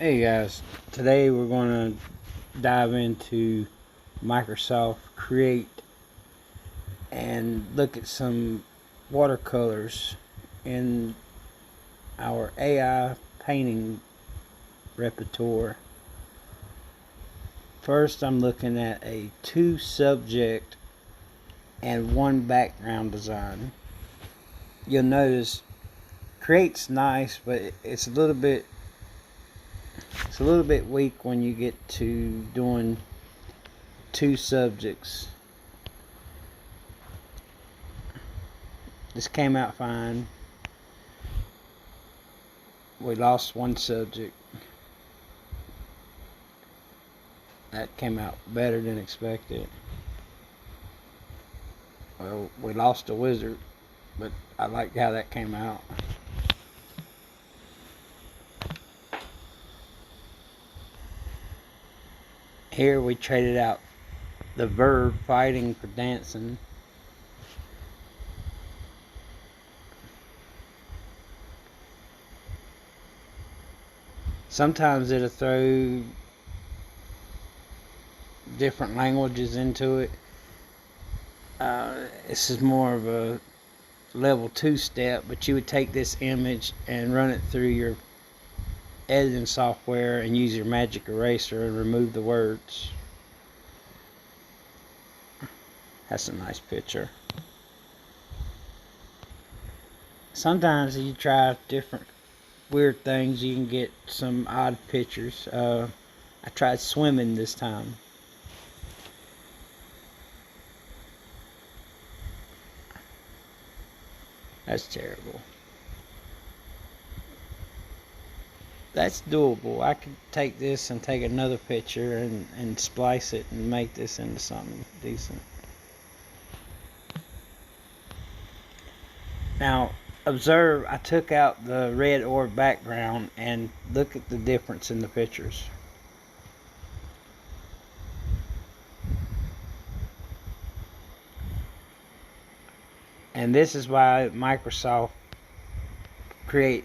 Hey guys, today we're going to dive into Microsoft Create and look at some watercolors in our AI painting repertoire. First, I'm looking at a 2 subject and 1 background design. You'll notice Create's nice, but it's a little bit weak when you get to doing 2 subjects. This came out fine. We lost 1 subject. That came out better than expected. Well, we lost a wizard, but I like how that came out. Here we traded out the verb fighting for dancing. Sometimes it'll throw different languages into it. This is more of a level 2 step, but you would take this image and run it through your editing software and use your magic eraser and remove the words. That's a nice picture. Sometimes you try different weird things, you can get some odd pictures. I tried swimming this time. That's terrible. That's doable. I could take this and take another picture and splice it and make this into something decent. Now, observe, I took out the red orb background and look at the difference in the pictures. And this is why Microsoft Create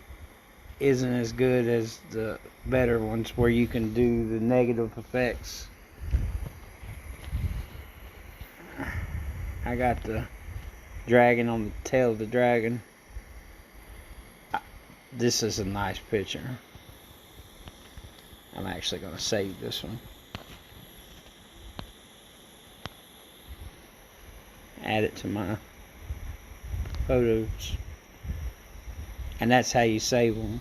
isn't as good as the better ones, where you can do the negative effects. I got the dragon on the tail of the dragon. This is a nice picture. I'm actually going to save this one. Add it to my photos. And that's how you save them.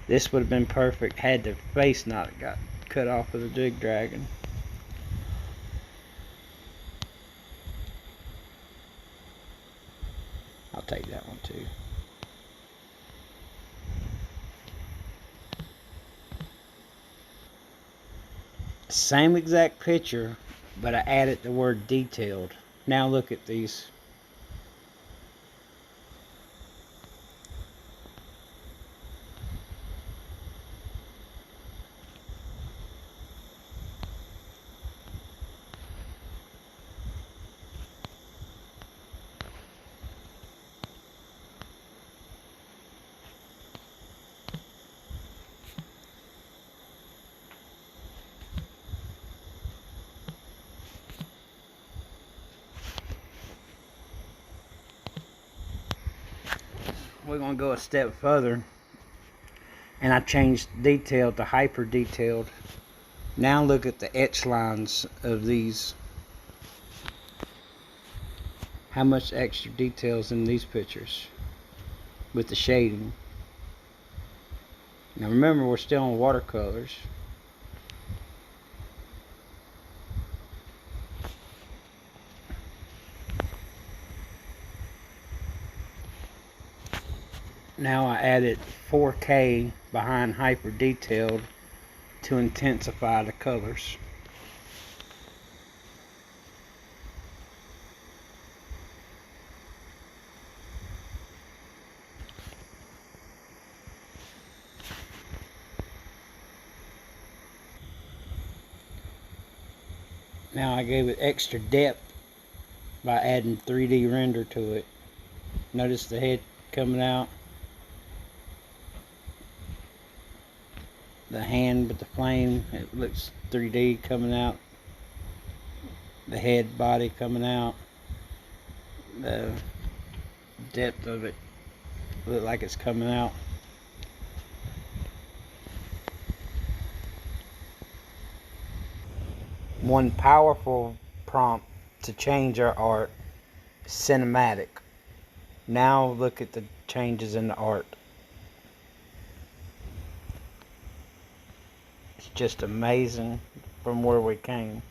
This would have been perfect had the face not got cut off of the big dragon. I'll take that one too. Same exact picture, but I added the word detailed. Now look at these. We're going to go a step further, and I changed detail to hyper detailed. Now look at the etch lines of these. How much extra details in these pictures with the shading. Now remember, we're still on watercolors. Now I added 4K behind hyper detailed to intensify the colors. Now I gave it extra depth by adding 3D render to it. Notice the head coming out. the hand with the flame, it looks 3D coming out. The head body coming out. The depth of it look like it's coming out. One powerful prompt to change our art: cinematic. Now look at the changes in the art. It's just amazing from where we came.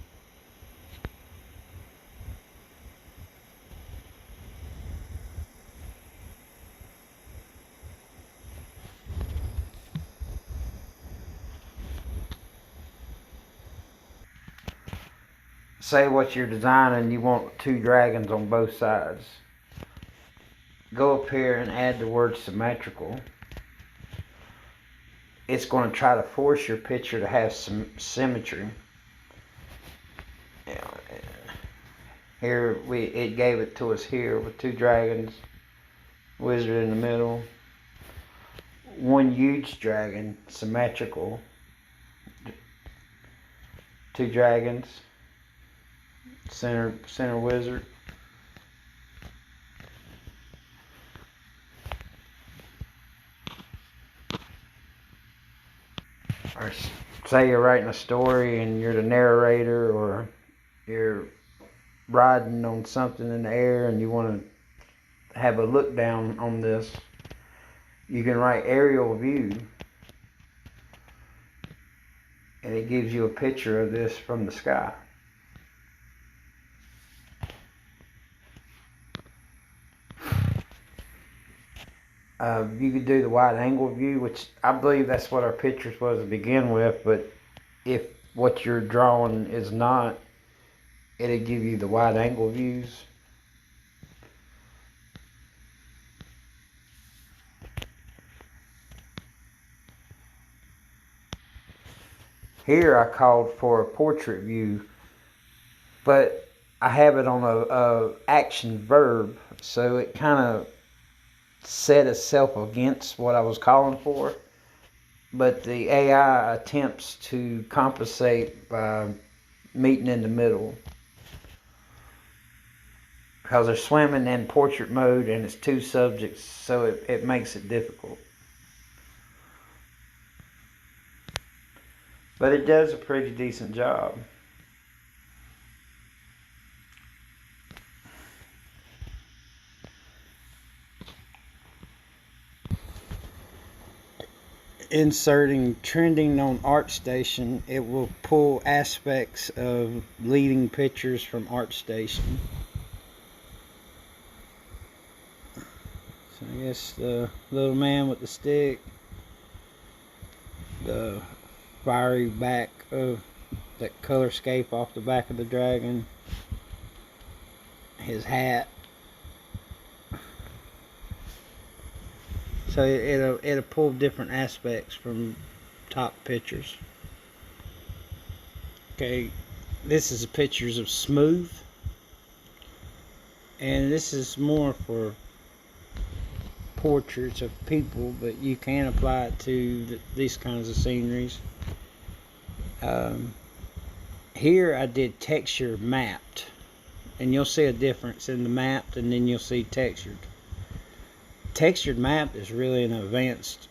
Say what you're designing, you want two dragons on both sides. Go up here and add the word symmetrical. It's going to try to force your picture to have some symmetry. Here it gave it to us here with two dragons, wizard in the middle, one huge dragon, symmetrical, two dragons, center wizard. Or say you're writing a story and you're the narrator, or you're riding on something in the air and you want to have a look down on this. You can write aerial view and it gives you a picture of this from the sky. You could do the wide angle view, which I believe that's what our pictures was to begin with, but if what you're drawing is not, it'll give you the wide angle views. Here I called for a portrait view, but I have it on a action verb, so it kind of set itself against what I was calling for. But the AI attempts to compensate by meeting in the middle, because they're swimming in portrait mode and it's two subjects, so it makes it difficult. But it does a pretty decent job. Inserting trending on ArtStation, it will pull aspects of leading pictures from ArtStation. So I guess the little man with the stick, the fiery back of that colorscape off the back of the dragon, his hat. So it'll pull different aspects from top pictures. Okay, this is pictures of smooth, and this is more for portraits of people, but you can apply it to these kinds of sceneries. Here I did texture mapped, and you'll see a difference in the mapped and then you'll see textured. Textured map is really an advanced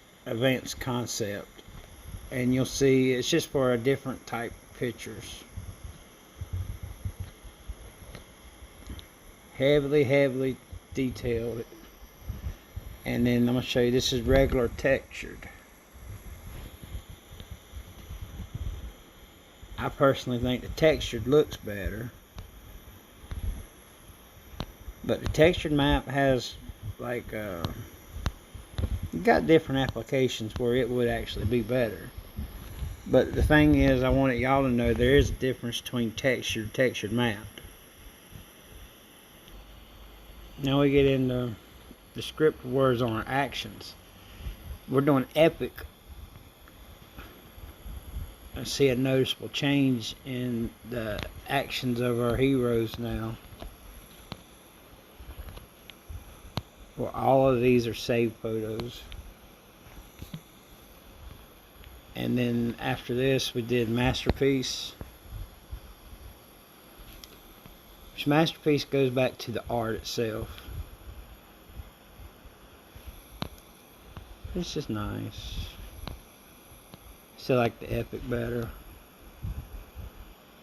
concept, and you'll see it's just for a different type of pictures. Heavily detailed. And then I'm going to show you, this is regular textured. I personally think the textured looks better, but the textured map has like got different applications where it would actually be better. But the thing is, I wanted y'all to know there is a difference between textured mapped. Now we get into the script words on our actions. We're doing epic. I see a noticeable change in the actions of our heroes now. Well, all of these are saved photos. And then after this we did Masterpiece. Which Masterpiece goes back to the art itself. It's just nice. Still like the Epic better.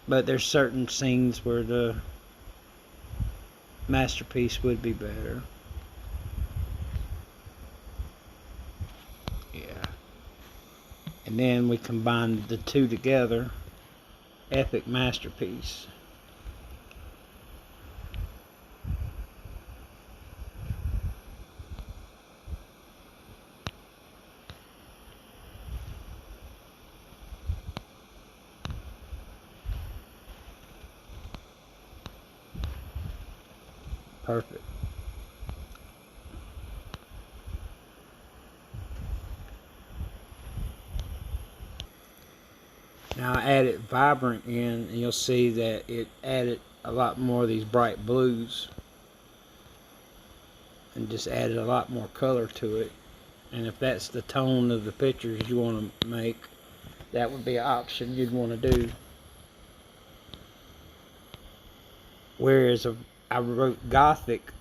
But there's certain scenes where the Masterpiece would be better. Yeah. And then we combined the two together. Epic Masterpiece. Perfect. Now I added Vibrant in, and you'll see that it added a lot more of these bright blues and just added a lot more color to it. And if that's the tone of the pictures you want to make, that would be an option you'd want to do. Whereas I wrote Gothic,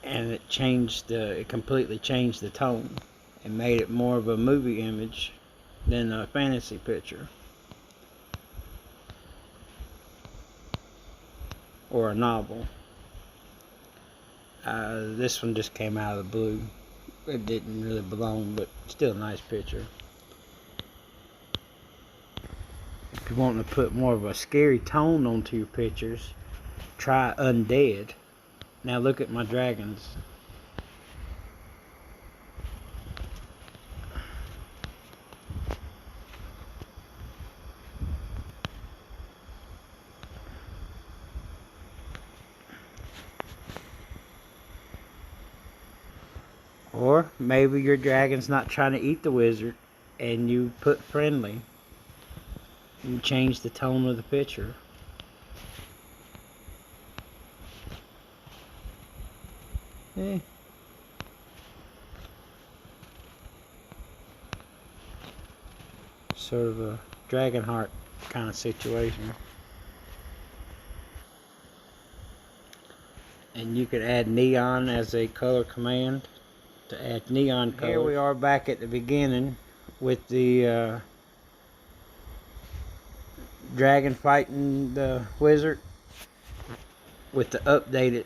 and it completely changed the tone and made it more of a movie image than a fantasy picture or a novel. This one just came out of the blue. It didn't really belong, but still a nice picture. If you want to put more of a scary tone onto your pictures, try Undead. Now look at my dragons. Or maybe your dragon's not trying to eat the wizard and you put friendly. You change the tone of the picture. Sort of a dragon heart kind of situation. And you could add neon as a color command to add neon color. Here we are back at the beginning with the dragon fighting the wizard with the updated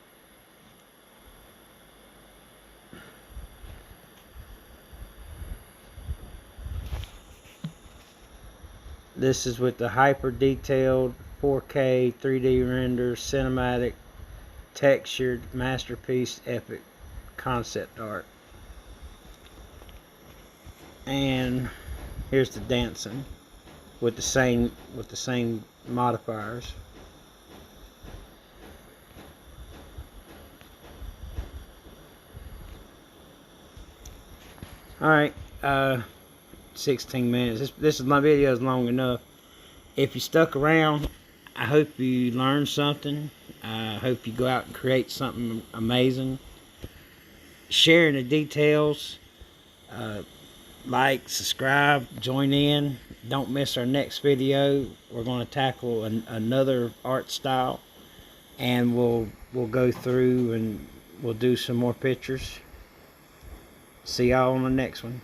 this is with the hyper detailed 4K 3D render cinematic textured Masterpiece Epic concept art. And here's the dancing with the same modifiers. Alright, 16 minutes. This is my video is long enough. If you stuck around, I hope you learned something. I hope you go out and create something amazing. Sharing the details. Like, subscribe, join in. Don't miss our next video. We're going to tackle another art style, and we'll go through and we'll do some more pictures. See y'all on the next one.